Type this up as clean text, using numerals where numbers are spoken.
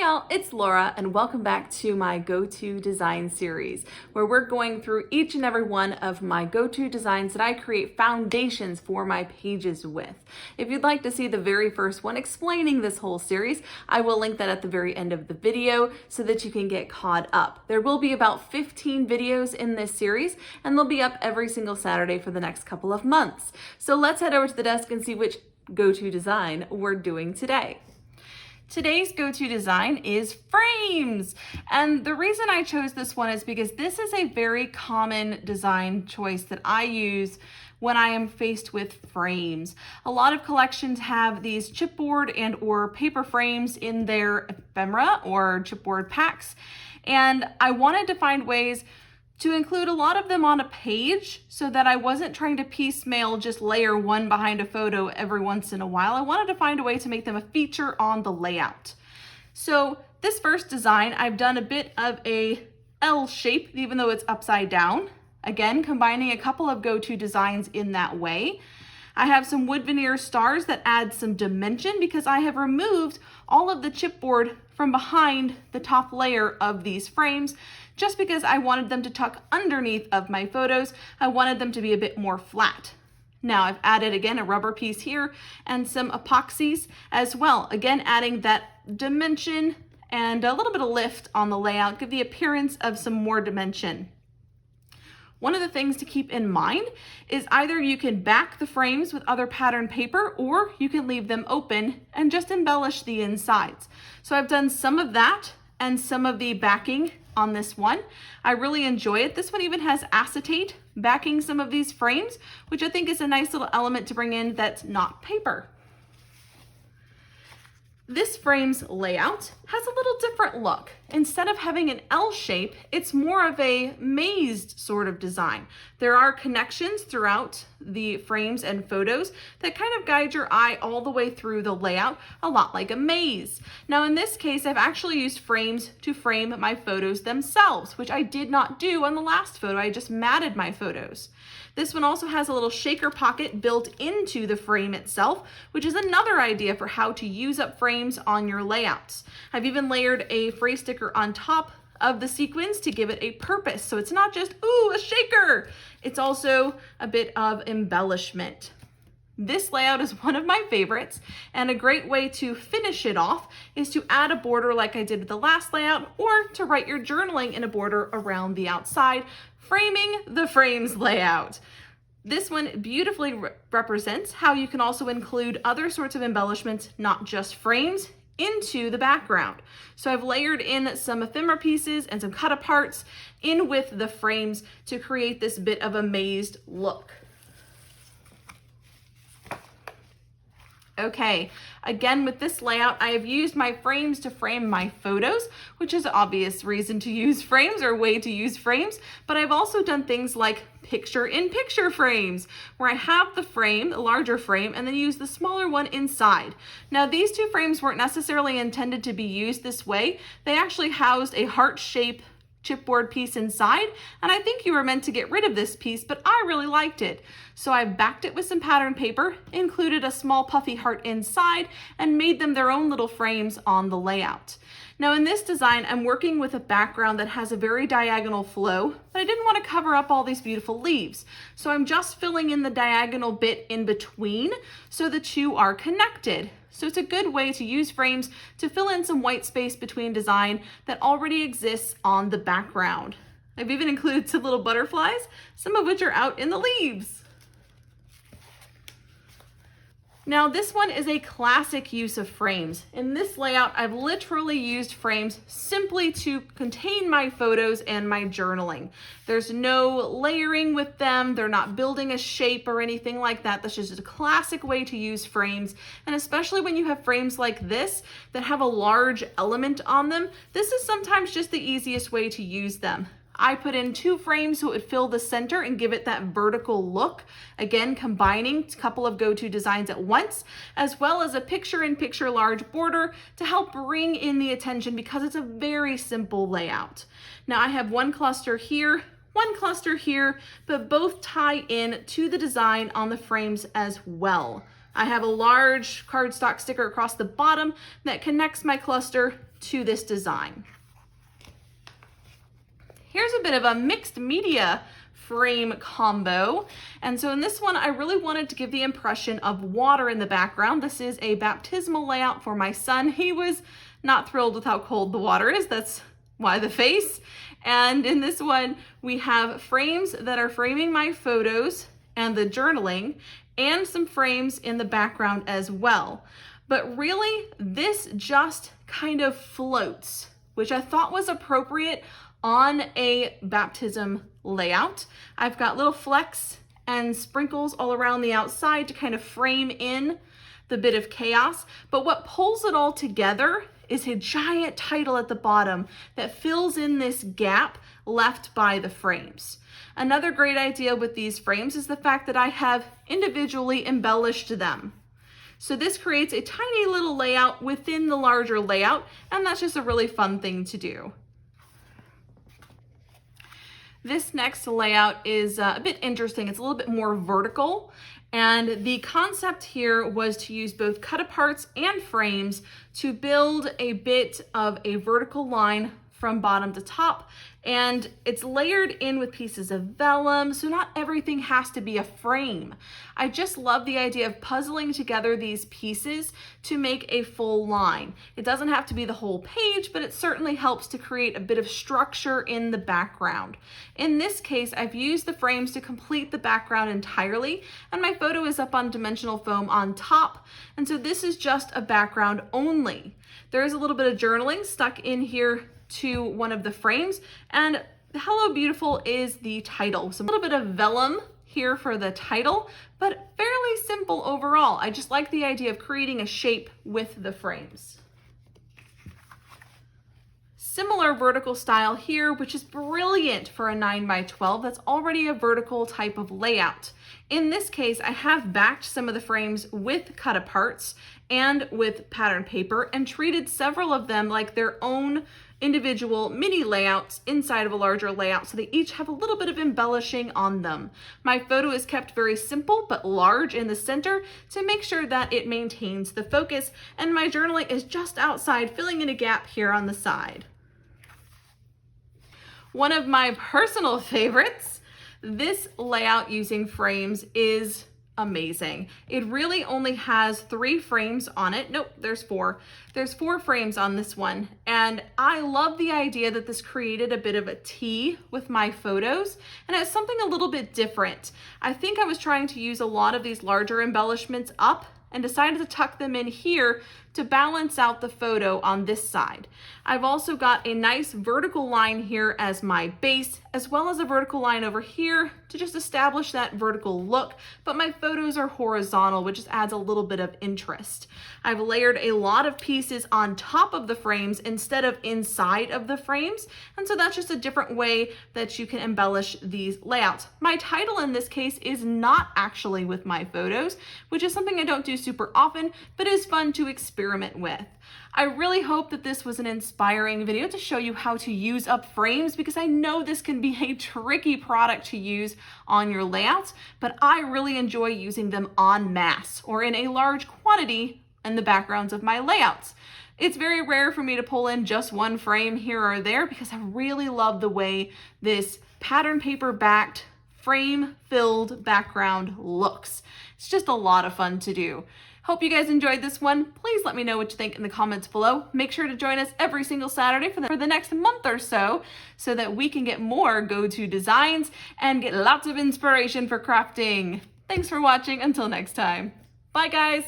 y'all, it's Laura and welcome back to my go-to design series where we're going through each and every one of my go-to designs that I create foundations for my pages with. If you'd like to see the very first one explaining this whole series, I will link that at the very end of the video so that you can get caught up. There will be about 15 videos in this series and they'll be up every single Saturday for the next couple of months. So let's head over to the desk and see which go-to design we're doing today. Today's go-to design is frames. And the reason I chose this one is because this is a very common design choice that I use when I am faced with frames. A lot of collections have these chipboard and or paper frames in their ephemera or chipboard packs. And I wanted to find ways to include a lot of them on a page so that I wasn't trying to piecemeal just layer one behind a photo every once in a while. I wanted to find a way to make them a feature on the layout. So this first design, I've done a bit of a L shape, even though it's upside down. Again, combining a couple of go-to designs in that way. I have some wood veneer stars that add some dimension because I have removed all of the chipboard from behind the top layer of these frames just because I wanted them to tuck underneath of my photos. I wanted them to be a bit more flat. Now I've added again a rubber piece here and some epoxies as well. Again, adding that dimension and a little bit of lift on the layout, give the appearance of some more dimension. One of the things to keep in mind is either you can back the frames with other pattern paper or you can leave them open and just embellish the insides. So I've done some of that and some of the backing on this one. I really enjoy it. This one even has acetate backing some of these frames, which I think is a nice little element to bring in that's not paper. This frame's layout has a little different look. Instead of having an L shape, it's more of a mazed sort of design. There are connections throughout the frames and photos that kind of guide your eye all the way through the layout, a lot like a maze. Now in this case, I've actually used frames to frame my photos themselves, which I did not do on the last photo. I just matted my photos. This one also has a little shaker pocket built into the frame itself, which is another idea for how to use up frames on your layouts. I've even layered a phrase sticker on top of the sequins to give it a purpose. So it's not just, ooh, a shaker. It's also a bit of embellishment. This layout is one of my favorites, and a great way to finish it off is to add a border like I did with the last layout, or to write your journaling in a border around the outside, framing the frames layout. This one beautifully represents how you can also include other sorts of embellishments, not just frames, into the background. So I've layered in some ephemera pieces and some cut aparts in with the frames to create this bit of a mazed look. Okay, again with this layout, I have used my frames to frame my photos, which is an obvious reason to use frames or way to use frames, but I've also done things like picture-in-picture frames, where I have the frame, the larger frame, and then use the smaller one inside. Now these two frames weren't necessarily intended to be used this way. They actually housed a heart-shaped chipboard piece inside, and I think you were meant to get rid of this piece, but I really liked it. So I backed it with some pattern paper, included a small puffy heart inside, and made them their own little frames on the layout. Now in this design, I'm working with a background that has a very diagonal flow, but I didn't want to cover up all these beautiful leaves. So I'm just filling in the diagonal bit in between so the two are connected. So it's a good way to use frames to fill in some white space between design that already exists on the background. I've even included some little butterflies, some of which are out in the leaves. Now this one is a classic use of frames. In this layout, I've literally used frames simply to contain my photos and my journaling. There's no layering with them. They're not building a shape or anything like that. That's just a classic way to use frames. And especially when you have frames like this that have a large element on them, this is sometimes just the easiest way to use them. I put in 2 frames so it would fill the center and give it that vertical look. Again, combining a couple of go-to designs at once, as well as a picture-in-picture large border to help bring in the attention because it's a very simple layout. Now I have one cluster here, but both tie in to the design on the frames as well. I have a large cardstock sticker across the bottom that connects my cluster to this design. Here's a bit of a mixed media frame combo. And so in this one, I really wanted to give the impression of water in the background. This is a baptismal layout for my son. He was not thrilled with how cold the water is. That's why the face. And in this one, we have frames that are framing my photos and the journaling, and some frames in the background as well. But really, this just kind of floats, which I thought was appropriate on a baptism layout. I've got little flecks and sprinkles all around the outside to kind of frame in the bit of chaos. But what pulls it all together is a giant title at the bottom that fills in this gap left by the frames. Another great idea with these frames is the fact that I have individually embellished them. So this creates a tiny little layout within the larger layout, and that's just a really fun thing to do. This next layout is a bit interesting. It's a little bit more vertical, and the concept here was to use both cut-aparts and frames to build a bit of a vertical line from bottom to top, and it's layered in with pieces of vellum, so not everything has to be a frame. I just love the idea of puzzling together these pieces to make a full line. It doesn't have to be the whole page, but it certainly helps to create a bit of structure in the background. In this case, I've used the frames to complete the background entirely, and my photo is up on dimensional foam on top, and so this is just a background only. There is a little bit of journaling stuck in here to one of the frames, and Hello Beautiful is the title. So a little bit of vellum here for the title, but fairly simple overall. I just like the idea of creating a shape with the frames. Similar vertical style here, which is brilliant for a 9x12. That's already a vertical type of layout. In this case, I have backed some of the frames with cut-aparts and with pattern paper and treated several of them like their own individual mini layouts inside of a larger layout, so they each have a little bit of embellishing on them. My photo is kept very simple but large in the center to make sure that it maintains the focus, and my journaling is just outside, filling in a gap here on the side. One of my personal favorites, this layout using frames is amazing. It really only has 3 frames on it. Nope, there's 4. There's 4 frames on this one. And I love the idea that this created a bit of a T with my photos, and it's something a little bit different. I think I was trying to use a lot of these larger embellishments up and decided to tuck them in here to balance out the photo on this side. I've also got a nice vertical line here as my base, as well as a vertical line over here to just establish that vertical look, but my photos are horizontal, which just adds a little bit of interest. I've layered a lot of pieces on top of the frames instead of inside of the frames, and so that's just a different way that you can embellish these layouts. My title in this case is not actually with my photos, which is something I don't do super often, but is fun to experiment with. I really hope that this was an inspiring video to show you how to use up frames, because I know this can be a tricky product to use on your layouts, but I really enjoy using them en masse or in a large quantity in the backgrounds of my layouts. It's very rare for me to pull in just one frame here or there because I really love the way this pattern paper backed frame filled background looks. It's just a lot of fun to do. Hope you guys enjoyed this one. Please let me know what you think in the comments below. Make sure to join us every single Saturday for the next month or so that we can get more go-to designs and get lots of inspiration for crafting. Thanks for watching. Until next time. Bye, guys.